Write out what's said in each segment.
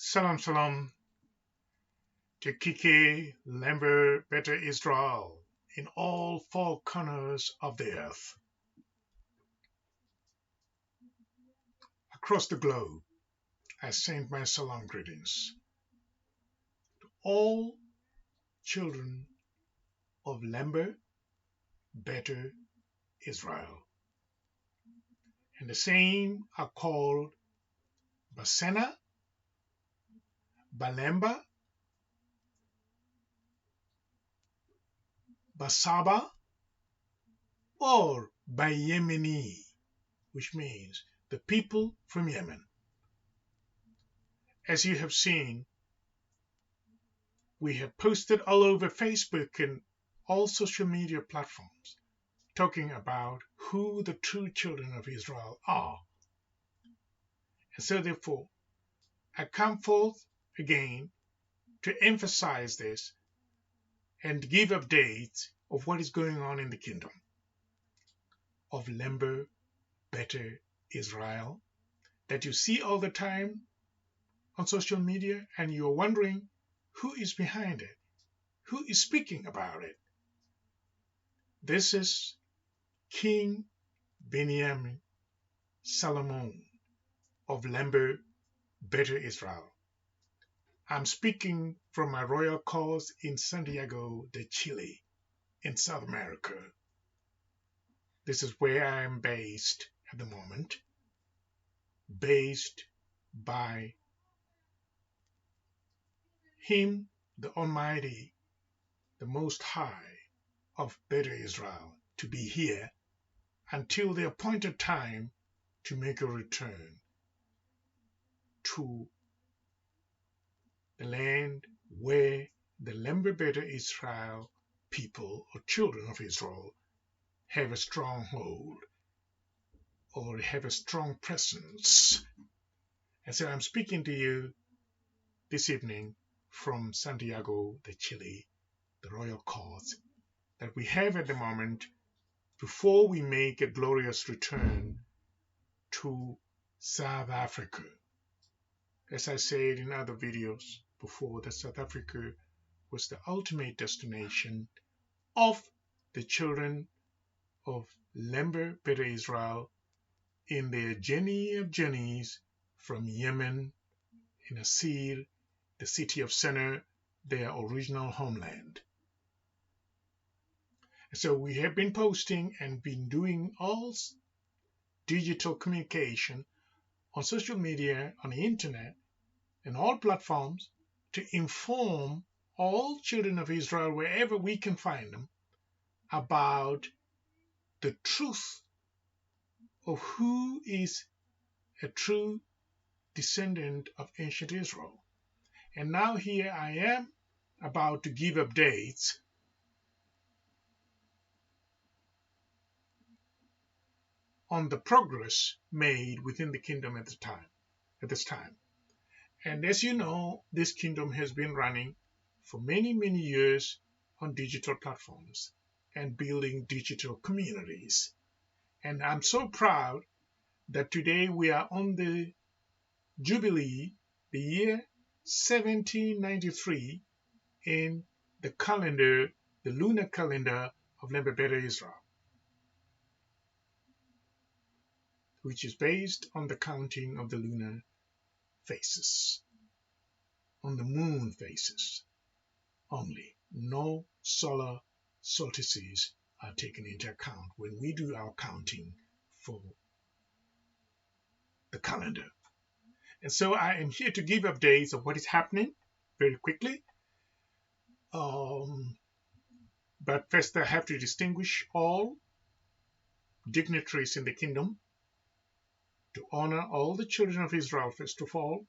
Salam salam to Kike, Lemba, Better Israel in all four corners of the earth. Across the globe, I send my salam greetings to all children of Lemba, Better Israel. And the same are called Basena, Balemba, Basaba, or Bayemeni, which means the people from Yemen. As you have seen, we have posted all over Facebook and all social media platforms talking about who the true children of Israel are. And so therefore, I come forth again to emphasize this and give updates of what is going on in the kingdom of Lemba, Better Israel, that you see all the time on social media, and you're wondering who is behind it, who is speaking about it. This is King Benjamin Solomon of Lemba, Better Israel. I'm speaking from my royal cause in Santiago de Chile, in South America. This is where I am based at the moment, based by Him, the Almighty, the Most High of Better Israel, to be here until the appointed time to make a return to the land where the Lemba Better Israel people or children of Israel have a stronghold or have a strong presence. And so I'm speaking to you this evening from Santiago de Chile, the royal cause that we have at the moment before we make a glorious return to South Africa. As I said in other videos before, that South Africa was the ultimate destination of the children of Lemba Better Israel in their journey of journeys from Yemen in Asir, the city of Sennar, their original homeland. So we have been posting and been doing all digital communication on social media, on the internet, and all platforms to inform all children of Israel, wherever we can find them, about the truth of who is a true descendant of ancient Israel. And now here I am about to give updates on the progress made within the kingdom at this time. And as you know, this kingdom has been running for many, many years on digital platforms and building digital communities. And I'm so proud that today we are on the Jubilee, the year 1793 in the calendar, the lunar calendar of Lemba Better Israel, which is based on the counting of the lunar phases, on the moon phases only. No solar solstices are taken into account when we do our counting for the calendar. And so I am here to give updates of what is happening very quickly. But first I have to distinguish all dignitaries in the kingdom, to honor all the children of Israel first of all.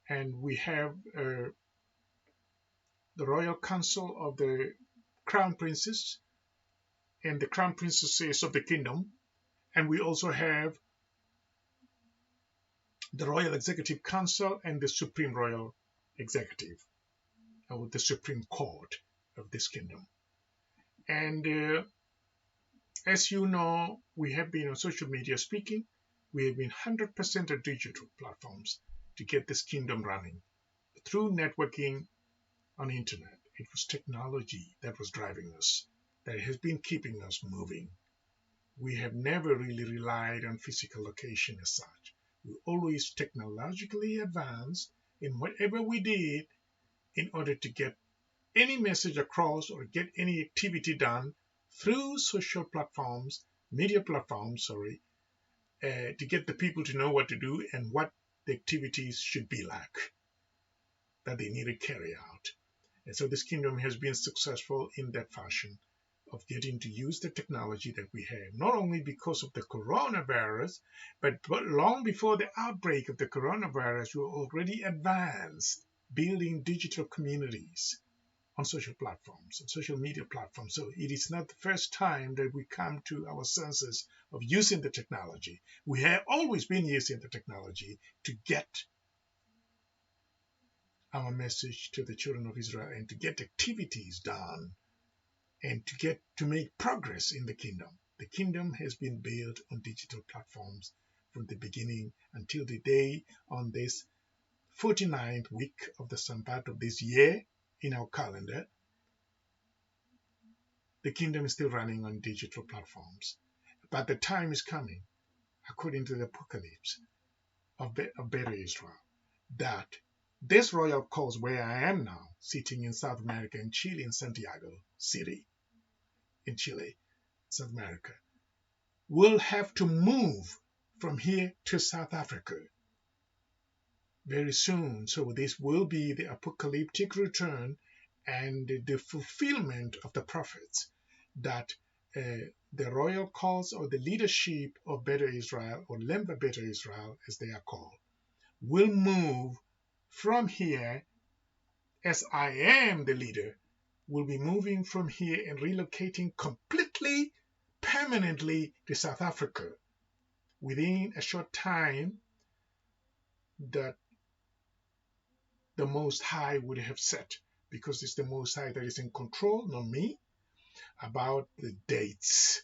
And we have the Royal Council of the Crown Princes and the Crown Princesses of the Kingdom. And we also have the Royal Executive Council and the Supreme Royal Executive, or the Supreme Court of this kingdom. And as you know, we have been on social media speaking. We have been 100% on digital platforms to get this kingdom running. through networking on the internet. It was technology that was driving us, that has been keeping us moving. We have never really relied on physical location as such. We always technologically advanced in whatever we did in order to get any message across or get any activity done through social platforms, media platforms, to get the people to know what to do and what the activities should be like that they need to carry out. And so this kingdom has been successful in that fashion of getting to use the technology that we have, not only because of the coronavirus, but long before the outbreak of the coronavirus, we were already advanced building digital communities on social platforms and social media platforms. So it is not the first time that we come to our senses of using the technology. We have always been using the technology to get our message to the children of Israel and to get activities done and to make progress in the kingdom. The kingdom has been built on digital platforms from the beginning until the day on this 49th week of the Sabbath of this year in our calendar. The kingdom is still running on digital platforms. But the time is coming, according to the apocalypse of better Israel, that this royal cause where I am now, sitting in South America, in Chile, in Santiago City, in Chile, South America, will have to move from here to South Africa very soon. So this will be the apocalyptic return and the fulfillment of the prophets that the royal cause or the leadership of Better Israel, or Lemba Better Israel as they are called, will move from here, as I am the leader, will be moving from here and relocating completely, permanently to South Africa within a short time that the Most High would have set, because it's the Most High that is in control, not me, about the dates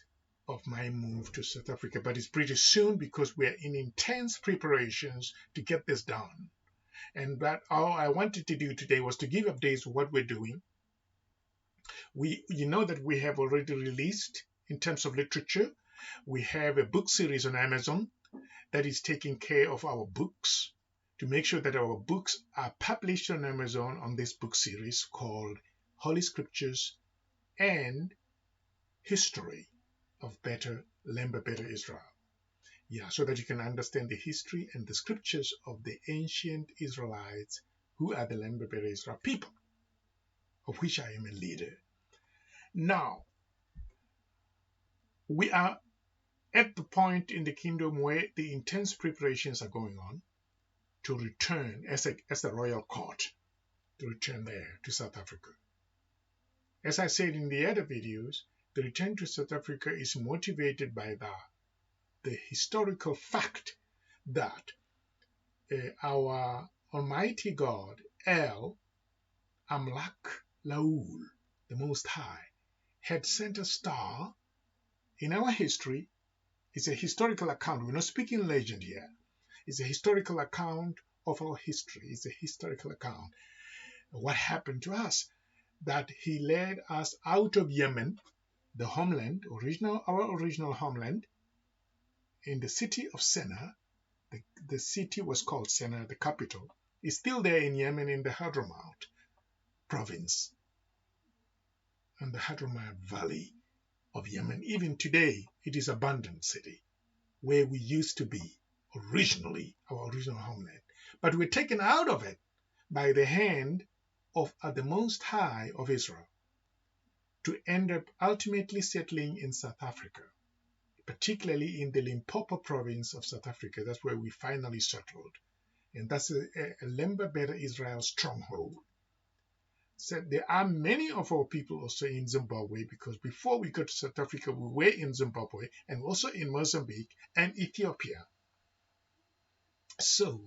of my move to South Africa. But it's pretty soon because we're in intense preparations to get this done. And that all I wanted to do today was to give updates of what we're doing. You know that we have already released, in terms of literature, we have a book series on Amazon that is taking care of our books, to make sure that our books are published on Amazon on this book series called Holy Scriptures and History of Lemba Better Israel. Yeah, so that you can understand the history and the scriptures of the ancient Israelites who are the Lemba Better Israel people, of which I am a leader. Now, we are at the point in the kingdom where the intense preparations are going on to return as a royal court, to return there to South Africa. As I said in the other videos, the return to South Africa is motivated by the historical fact that our Almighty God, El, Amlak, Laul, the Most High, had sent a star in our history. It's a historical account. We're not speaking legend here. It's a historical account of our history. It's a historical account of what happened to us, that he led us out of Yemen, the homeland, our original homeland, in the city of Sena. The city was called Sena, the capital. It's still there in Yemen, in the Hadramaut province, and the Hadramaut Valley of Yemen. Even today, it is an abandoned city where we used to be originally, our original homeland. But we're taken out of it by the hand of the Most High of Israel to end up ultimately settling in South Africa, particularly in the Limpopo province of South Africa. That's where we finally settled. And that's a Lemba Better Israel stronghold. So there are many of our people also in Zimbabwe, because before we got to South Africa, we were in Zimbabwe and also in Mozambique and Ethiopia. So,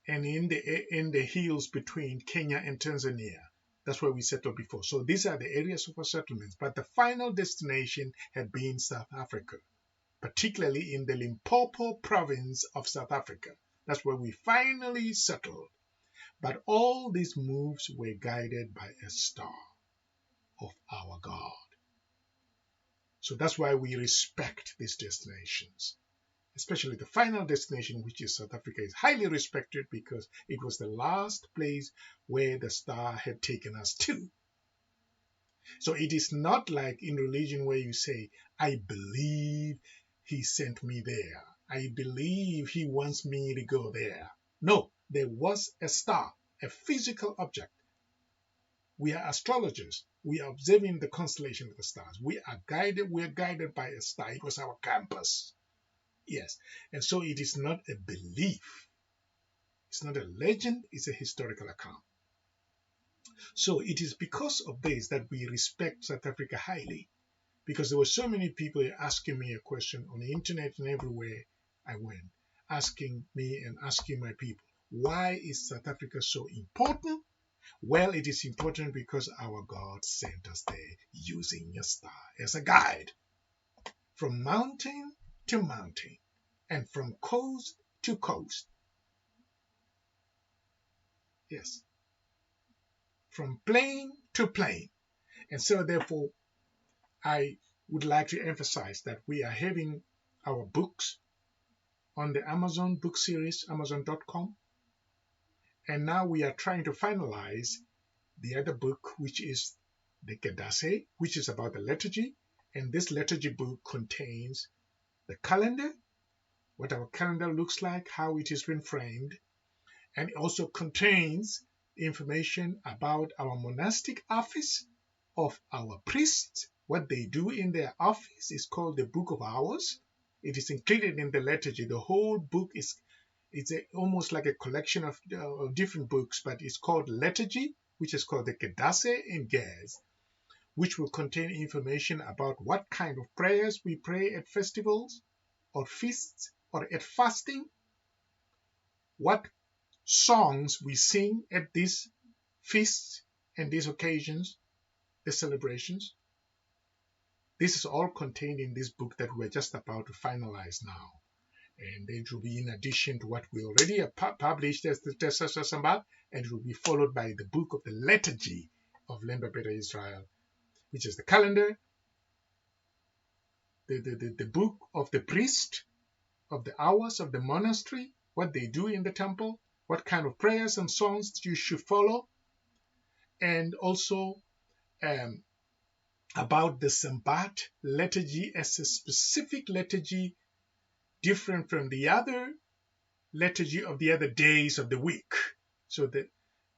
and in the hills between Kenya and Tanzania, that's where we settled before. So these are the areas of our settlements. But the final destination had been South Africa, particularly in the Limpopo province of South Africa. That's where we finally settled. But all these moves were guided by a star of our God. So that's why we respect these destinations. Especially the final destination, which is South Africa, is highly respected because it was the last place where the star had taken us to. So it is not like in religion where you say, I believe he sent me there. I believe he wants me to go there. No, there was a star, a physical object. We are astrologers. We are observing the constellation of the stars. We are guided by a star. It was our compass. Yes. And so it is not a belief. It's not a legend. It's a historical account. So it is because of this that we respect South Africa highly. Because there were so many people asking me a question on the internet and everywhere I went, asking me and asking my people, why is South Africa so important? Well, it is important because our God sent us there using a star as a guide. From mountain to mountain and from coast to coast. Yes. From plain to plain. And so therefore, I would like to emphasize that we are having our books on the Amazon book series, Amazon.com. And now we are trying to finalize the other book, which is the Kedasse, which is about the liturgy. And this liturgy book contains the calendar, what our calendar looks like, how it has been framed. And it also contains information about our monastic office of our priests. What they do in their office is called the Book of Hours. It is included in the liturgy. The whole book is almost like a collection of different books, but it's called liturgy, which is called the Kedasse in Gaz, which will contain information about what kind of prayers we pray at festivals or feasts or at fasting, what songs we sing at these feasts and these occasions, the celebrations. This is all contained in this book that we're just about to finalize now. And it will be in addition to what we already have published as the Sambat, and it will be followed by the book of the liturgy of Lemba Israel, which is the calendar, the book of the priest, of the hours of the monastery, what they do in the temple, what kind of prayers and songs you should follow, and also about the Sambat liturgy as a specific liturgy different from the other liturgy of the other days of the week. So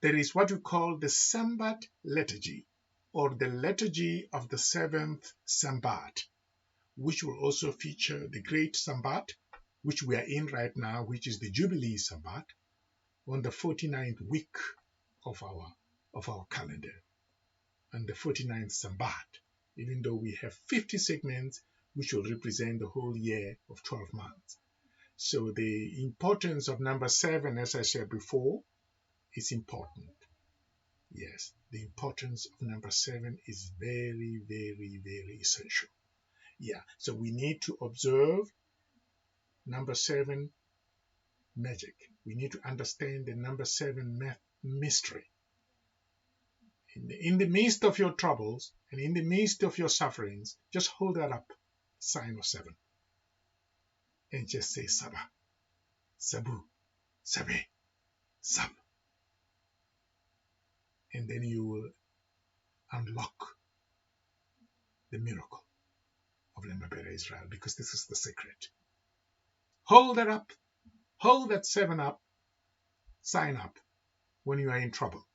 there is what we call the Sambat liturgy, or the liturgy of the seventh Sambat, which will also feature the great Sambat, which we are in right now, which is the Jubilee Sambat, on the 49th week of our calendar, and the 49th Sambat, even though we have 50 segments which will represent the whole year of 12 months. So the importance of number 7, as I said before, is important. Yes, the importance of number 7 is very, very, very essential. Yeah, so we need to observe number 7 magic. We need to understand the number 7 mystery. In the midst of your troubles and in the midst of your sufferings, just hold that up, sign of 7. And just say Saba, Sabu, Sabe, Sab. And then you will unlock the miracle of Lemba Israel, because this is the secret. Hold that up, hold that 7 up, sign up when you are in trouble.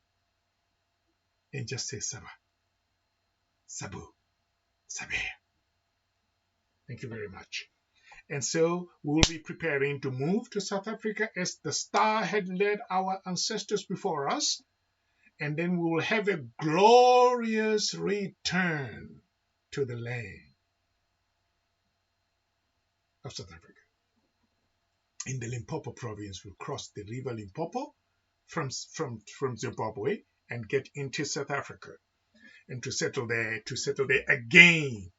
And just say Saba, Sabu, Sabe. Thank you very much. And so we will be preparing to move to South Africa as the star had led our ancestors before us. And then we will have a glorious return to the land of South Africa. In the Limpopo province, we'll cross the river Limpopo from Zimbabwe and get into South Africa and to settle there again,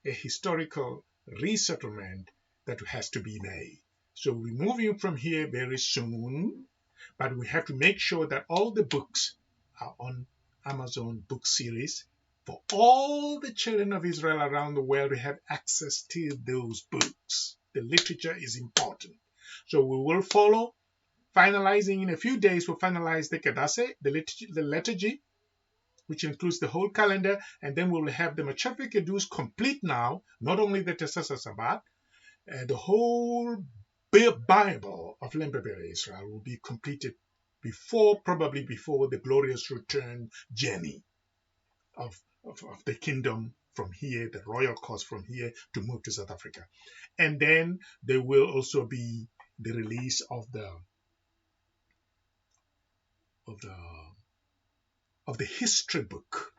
a historical resettlement that has to be made. So we're moving from here very soon, But we have to make sure that all the books are on Amazon book series for all the children of Israel around the world to have access to those books. The literature is important. So we will follow, finalizing in a few days, we'll finalize the Kedase, the liturgy, which includes the whole calendar, and then we will have the Machavi Kedus complete now, not only the Tesasa Sabbat, the whole Bible of Lemba Israel will be completed probably before the glorious return journey of the kingdom from here, the royal course from here to move to South Africa. And then there will also be the release of the history book.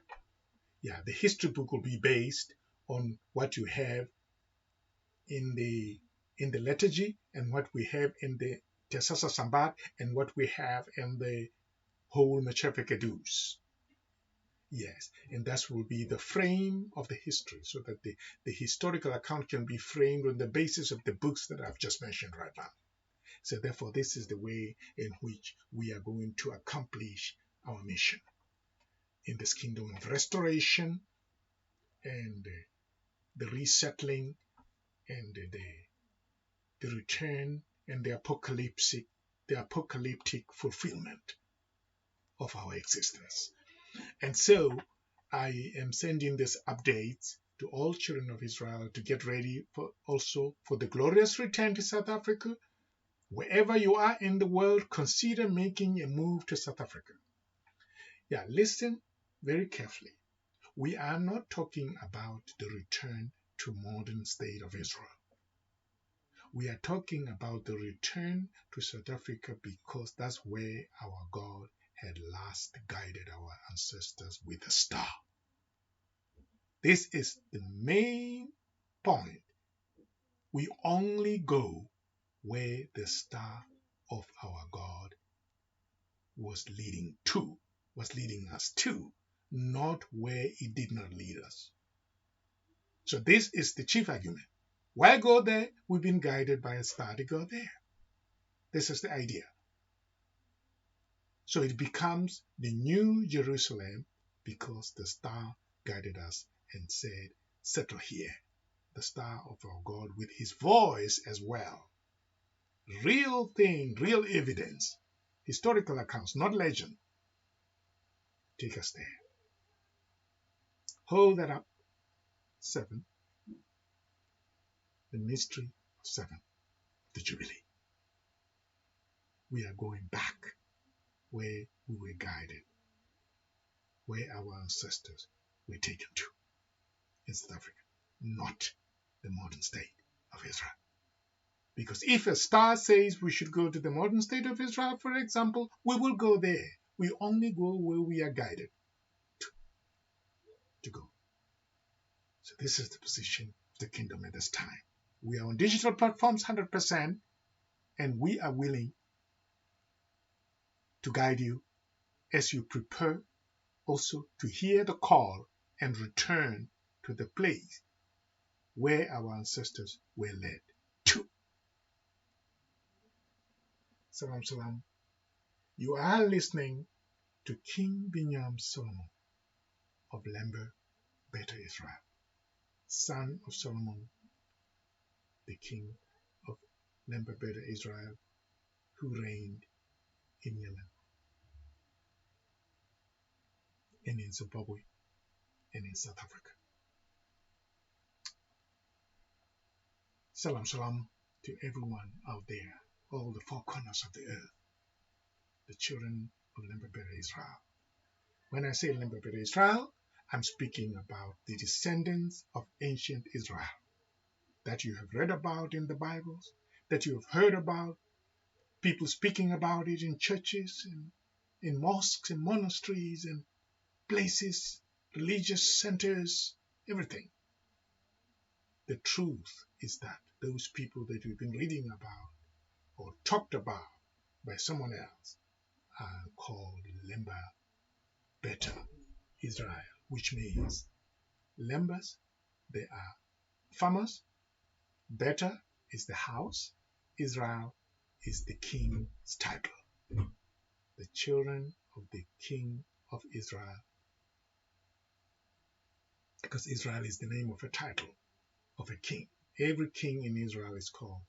Yeah, the history book will be based on what you have in the liturgy and what we have in the Tesasa Sambat and what we have in the whole Machavi Kedus. Yes, and that will be the frame of the history, so that the historical account can be framed on the basis of the books that I've just mentioned right now. So therefore, this is the way in which we are going to accomplish our mission in this kingdom of restoration and the resettling and the return and the apocalyptic fulfillment of our existence. And so I am sending this updates to all children of Israel to get ready for the glorious return to South Africa. Wherever you are in the world, consider making a move to South Africa. Yeah, listen very carefully. We are not talking about the return to modern state of Israel. We are talking about the return to South Africa because that's where our God had last guided our ancestors with a star. This is the main point. We only go where the star of our God was leading us to, not where it did not lead us. So this is the chief argument. Why go there? We've been guided by a star to go there. This is the idea. So it becomes the new Jerusalem because the star guided us and said, settle here. The star of our God with his voice as well. Real thing, real evidence. Historical accounts, not legend. Take us there. Hold that up. 7. The mystery of 7. The Jubilee. We are going back where we were guided, where our ancestors were taken to in South Africa, not the modern state of Israel. Because if a star says we should go to the modern state of Israel, for example, we will go there. We only go where we are guided to go. So this is the position of the kingdom at this time. We are on digital platforms 100%, and we are willing to guide you as you prepare also to hear the call and return to the place where our ancestors were led to. Salam, salam. You are listening to King Binyam Solomon of Lemba, Beta Israel, son of Solomon, the king of Lemba, Beta Israel, who reigned in Yemen and in Zimbabwe and in South Africa. Salam, salam to everyone out there, all the four corners of the earth, the children of Lemba, Beta Israel. When I say Lemba, Beta Israel, I'm speaking about the descendants of ancient Israel that you have read about in the Bibles, that you have heard about, people speaking about it in churches, in mosques, in monasteries, and places, religious centers, everything. The truth is that those people that we've been reading about or talked about by someone else are called Lemba, Beta Israel, which means Lembas, they are farmers, Beta is the house, Israel is the king's title. the children of the king of Israel, because Israel is the name of a title of a king. Every king in Israel is called,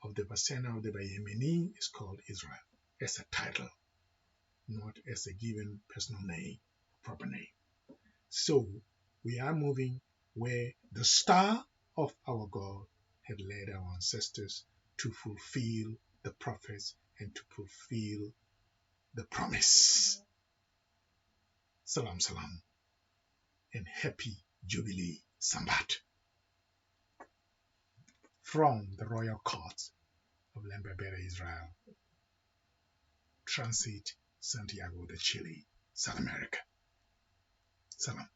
of the Basena of the Bayemeni is called Israel, as a title, not as a given personal name, proper name. So we are moving where the star of our God had led our ancestors to fulfill the prophets and to fulfill the promise. Salam, salam, and happy Jubilee Sambat from the royal court of Lemba, Israel. Transit Santiago de Chile, South America. Salam.